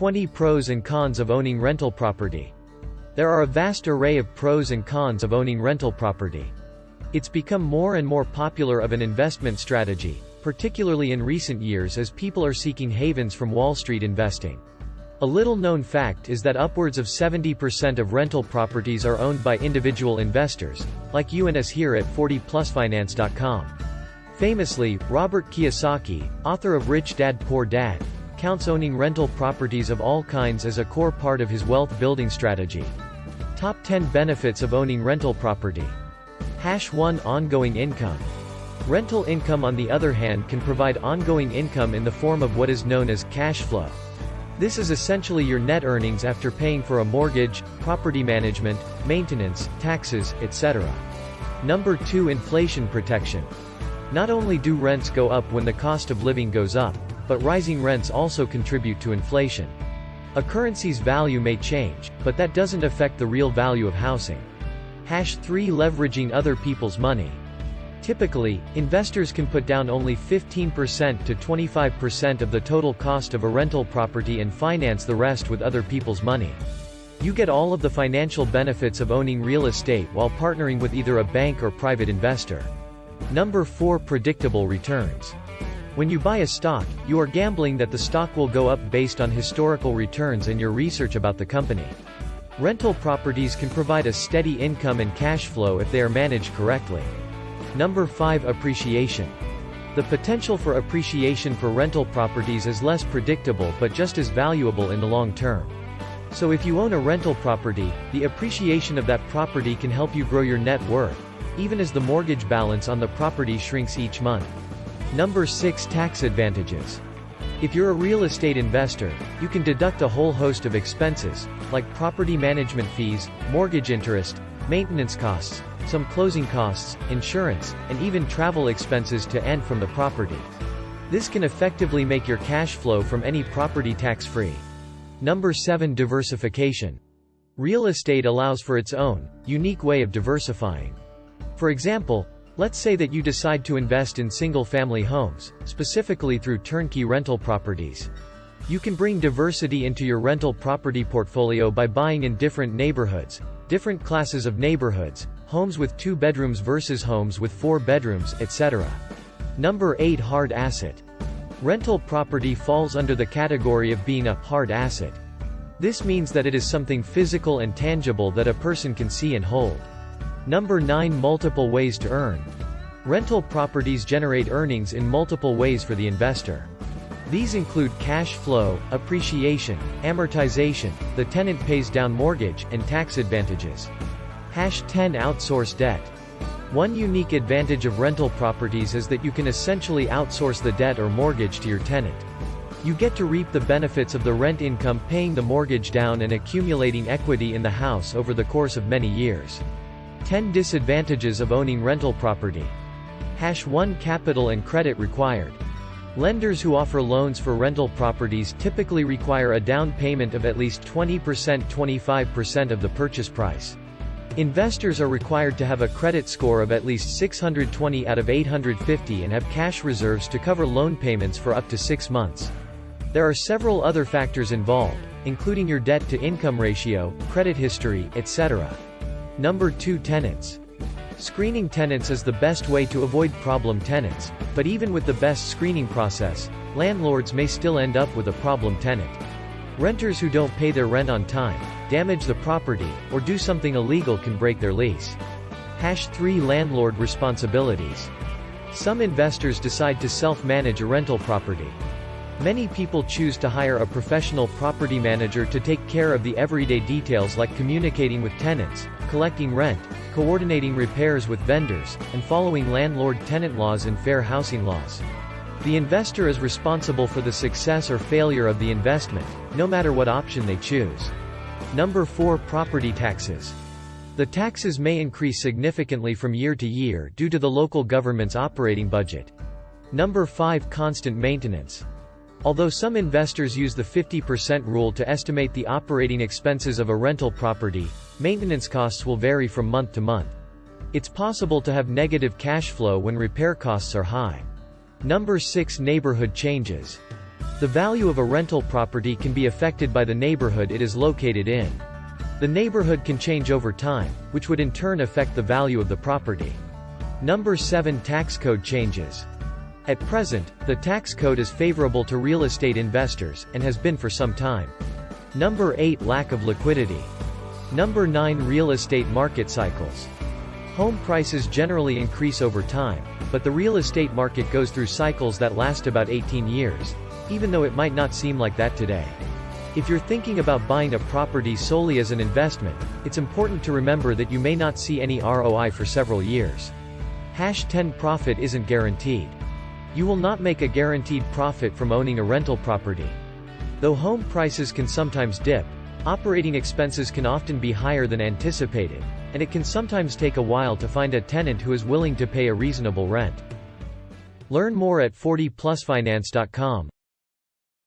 20 Pros and cons of owning rental property. There are a vast array of pros and cons of owning rental property. It's become more and more popular of an investment strategy, particularly in recent years as people are seeking havens from Wall Street investing. A little-known fact is that upwards of 70% of rental properties are owned by individual investors, like you and us here at 40plusfinance.com. Famously, Robert Kiyosaki, author of Rich Dad Poor Dad, counts owning rental properties of all kinds as a core part of his wealth-building strategy. Top 10 benefits of owning rental property. 1. Ongoing income. Rental income, on the other hand, can provide ongoing income in the form of what is known as cash flow. This is essentially your net earnings after paying for a mortgage, property management, maintenance, taxes, etc. 2. Inflation protection. Not only do rents go up when the cost of living goes up, but rising rents also contribute to inflation. A currency's value may change, but that doesn't affect the real value of housing. 3. Leveraging other people's money. Typically, investors can put down only 15% to 25% of the total cost of a rental property and finance the rest with other people's money. You get all of the financial benefits of owning real estate while partnering with either a bank or private investor. 4. Predictable returns. When you buy a stock, you are gambling that the stock will go up based on historical returns and your research about the company. Rental properties can provide a steady income and cash flow if they are managed correctly. 5. Appreciation. The potential for appreciation for rental properties is less predictable but just as valuable in the long term. So if you own a rental property, the appreciation of that property can help you grow your net worth, even as the mortgage balance on the property shrinks each month. 6. Tax advantages. If you're a real estate investor, you can deduct a whole host of expenses, like property management fees, mortgage interest, maintenance costs, some closing costs, insurance, and even travel expenses to and from the property. This can effectively make your cash flow from any property tax-free. 7. Diversification. Real estate allows for its own, unique way of diversifying. For example, let's say that you decide to invest in single-family homes, specifically through turnkey rental properties. You can bring diversity into your rental property portfolio by buying in different neighborhoods, different classes of neighborhoods, homes with 2 bedrooms versus homes with 4 bedrooms, etc. 8. Hard asset. Rental property falls under the category of being a hard asset. This means that it is something physical and tangible that a person can see and hold. 9. Multiple ways to earn. Rental properties generate earnings in multiple ways for the investor. These include cash flow, appreciation, amortization, the tenant pays down mortgage, and tax advantages. 10. Outsource debt. One unique advantage of rental properties is that you can essentially outsource the debt or mortgage to your tenant. You get to reap the benefits of the rent income paying the mortgage down and accumulating equity in the house over the course of many years. 10 Disadvantages of owning rental property. 1. Capital and credit required. Lenders who offer loans for rental properties typically require a down payment of at least 20–25% of the purchase price. Investors are required to have a credit score of at least 620 out of 850 and have cash reserves to cover loan payments for up to 6 months. There are several other factors involved, including your debt-to-income ratio, credit history, etc. 2. Tenants. Screening tenants is the best way to avoid problem tenants, but even with the best screening process, landlords may still end up with a problem tenant. Renters who don't pay their rent on time, damage the property, or do something illegal can break their lease. 3. Landlord responsibilities. Some investors decide to self-manage a rental property. Many people choose to hire a professional property manager to take care of the everyday details like communicating with tenants, collecting rent, coordinating repairs with vendors, and following landlord-tenant laws and fair housing laws. The investor is responsible for the success or failure of the investment, no matter what option they choose. 4. Property taxes. The taxes may increase significantly from year to year due to the local government's operating budget. 5. Constant maintenance. Although some investors use the 50% rule to estimate the operating expenses of a rental property, maintenance costs will vary from month to month. It's possible to have negative cash flow when repair costs are high. 6. Neighborhood changes. The value of a rental property can be affected by the neighborhood it is located in. The neighborhood can change over time, which would in turn affect the value of the property. Number 7. Tax code changes. At present, the tax code is favorable to real estate investors, and has been for some time. Number 8. Lack of liquidity. Number 9. Real estate market cycles. Home prices generally increase over time, but the real estate market goes through cycles that last about 18 years, even though it might not seem like that today. If you're thinking about buying a property solely as an investment, it's important to remember that you may not see any ROI for several years. #10 Profit isn't guaranteed. You will not make a guaranteed profit from owning a rental property. Though home prices can sometimes dip, operating expenses can often be higher than anticipated, and it can sometimes take a while to find a tenant who is willing to pay a reasonable rent. Learn more at 40plusfinance.com.